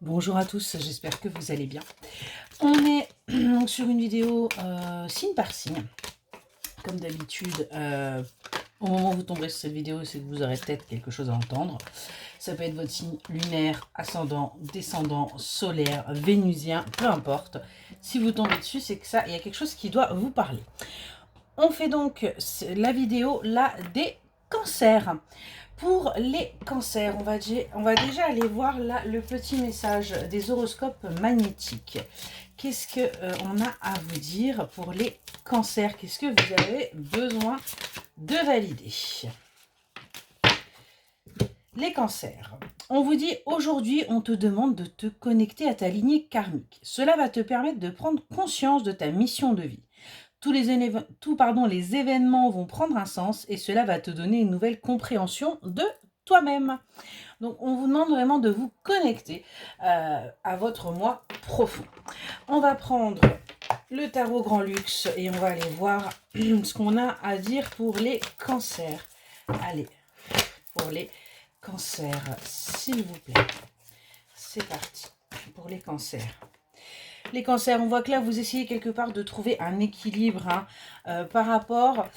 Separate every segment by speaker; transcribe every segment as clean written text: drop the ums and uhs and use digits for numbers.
Speaker 1: Bonjour à tous, j'espère que vous allez bien. On est sur une vidéo signe par signe. Comme d'habitude, au moment où vous tomberez sur cette vidéo, c'est que vous aurez peut-être quelque chose à entendre. Ça peut être votre signe lunaire, ascendant, descendant, solaire, vénusien, peu importe. Si vous tombez dessus, c'est que ça, il y a quelque chose qui doit vous parler. On fait donc la vidéo là des cancers. Pour les cancers, on va déjà aller voir là le petit message des horoscopes magnétiques. Qu'est-ce qu'on a à vous dire pour les cancers? Qu'est-ce que vous avez besoin de valider? Les cancers. On vous dit aujourd'hui, on te demande de te connecter à ta lignée karmique. Cela va te permettre de prendre conscience de ta mission de vie. Tous les événements vont prendre un sens et cela va te donner une nouvelle compréhension de toi-même. Donc, on vous demande vraiment de vous connecter à votre moi profond. On va prendre le tarot Grand Luxe et on va aller voir ce qu'on a à dire pour les cancers. Allez, pour les cancers, s'il vous plaît. C'est parti pour les cancers. Les cancers, on voit que là, vous essayez quelque part de trouver un équilibre par rapport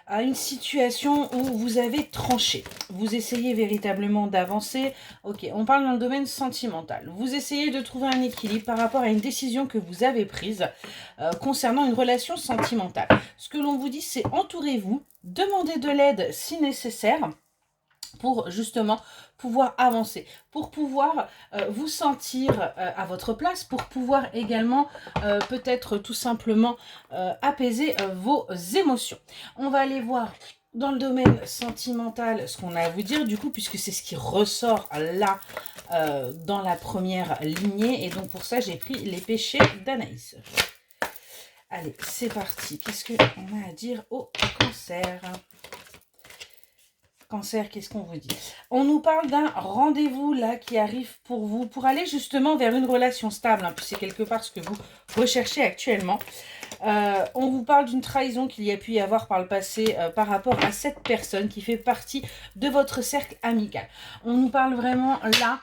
Speaker 1: à une situation où vous avez tranché. Vous essayez véritablement d'avancer. Ok, on parle dans le domaine sentimental. Vous essayez de trouver un équilibre par rapport à une décision que vous avez prise concernant une relation sentimentale. Ce que l'on vous dit, c'est entourez-vous, demandez de l'aide si nécessaire, pour justement pouvoir avancer, pour pouvoir vous sentir à votre place, pour pouvoir également peut-être tout simplement apaiser vos émotions. On va aller voir dans le domaine sentimental ce qu'on a à vous dire du coup, puisque c'est ce qui ressort là dans la première lignée, et donc pour ça j'ai pris les péchés d'Anaïs. Allez, c'est parti. Qu'est-ce qu'on a à dire au cancer ? Cancer, qu'est-ce qu'on vous dit? On nous parle d'un rendez-vous là qui arrive pour vous, pour aller justement vers une relation stable, hein, c'est quelque part ce que vous recherchez actuellement. On vous parle d'une trahison qu'il y a pu y avoir par le passé par rapport à cette personne qui fait partie de votre cercle amical. On nous parle vraiment là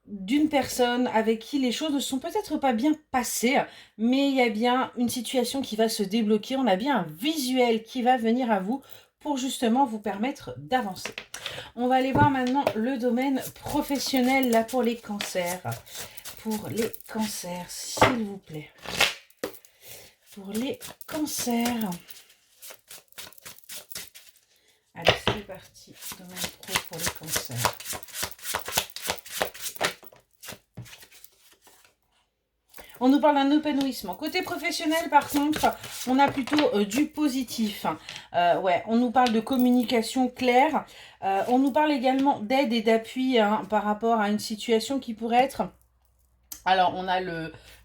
Speaker 1: d'une personne avec qui les choses ne sont peut-être pas bien passées, mais il y a bien une situation qui va se débloquer. On a bien un visuel qui va venir à vous pour justement vous permettre d'avancer. On va aller voir maintenant le domaine professionnel là pour les cancers. Pour les cancers, s'il vous plaît. Pour les cancers. Allez, c'est parti. Domaine pro pour les cancers. On nous parle d'un épanouissement. Côté professionnel, par contre, on a plutôt du positif. Ouais, on nous parle de communication claire. On nous parle également d'aide et d'appui par rapport à une situation qui pourrait être... Alors, on a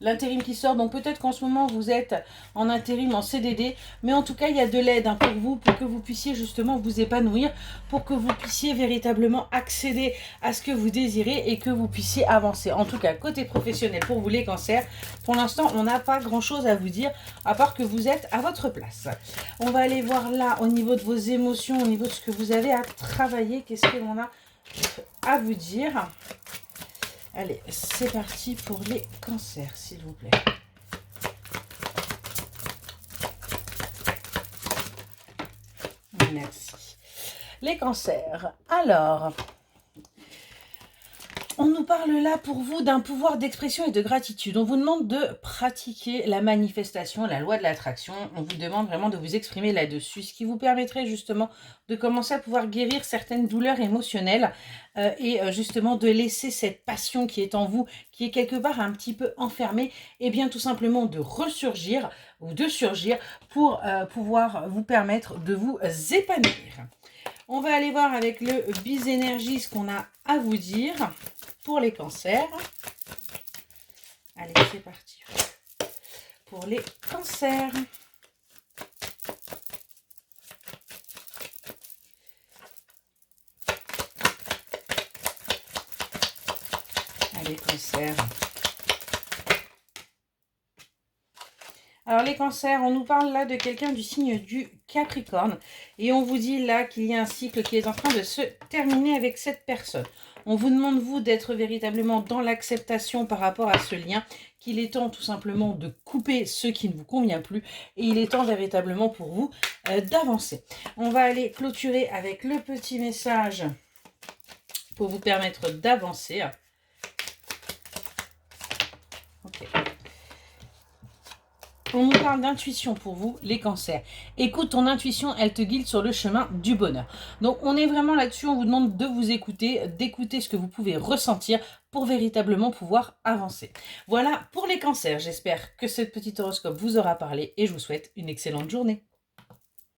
Speaker 1: l'intérim qui sort, donc peut-être qu'en ce moment, vous êtes en intérim, en CDD, mais en tout cas, il y a de l'aide pour vous, pour que vous puissiez justement vous épanouir, pour que vous puissiez véritablement accéder à ce que vous désirez et que vous puissiez avancer. En tout cas, côté professionnel, pour vous les cancers, pour l'instant, on n'a pas grand-chose à vous dire, à part que vous êtes à votre place. On va aller voir là, au niveau de vos émotions, au niveau de ce que vous avez à travailler, qu'est-ce que l'on a à vous dire ? Allez, c'est parti pour les cancers, s'il vous plaît. Merci. Les cancers. Alors, on nous parle là pour vous d'un pouvoir d'expression et de gratitude. On vous demande de pratiquer la manifestation, la loi de l'attraction. On vous demande vraiment de vous exprimer là-dessus, ce qui vous permettrait justement de commencer à pouvoir guérir certaines douleurs émotionnelles et justement de laisser cette passion qui est en vous, qui est quelque part un petit peu enfermée, et bien tout simplement de ressurgir ou de surgir pour pouvoir vous permettre de vous épanouir. On va aller voir avec le Biz Énergie ce qu'on a à vous dire pour les cancers. Allez, c'est parti. Pour les cancers. Allez, cancers. Alors les cancers, on nous parle là de quelqu'un du signe du Capricorne et on vous dit là qu'il y a un cycle qui est en train de se terminer avec cette personne. On vous demande, vous, d'être véritablement dans l'acceptation par rapport à ce lien, qu'il est temps tout simplement de couper ce qui ne vous convient plus et il est temps véritablement pour vous d'avancer. On va aller clôturer avec le petit message pour vous permettre d'avancer. Ok. On nous parle d'intuition pour vous, les cancers. Écoute ton intuition, elle te guide sur le chemin du bonheur. Donc on est vraiment là-dessus, on vous demande de vous écouter, d'écouter ce que vous pouvez ressentir pour véritablement pouvoir avancer. Voilà pour les cancers, j'espère que ce petit horoscope vous aura parlé et je vous souhaite une excellente journée.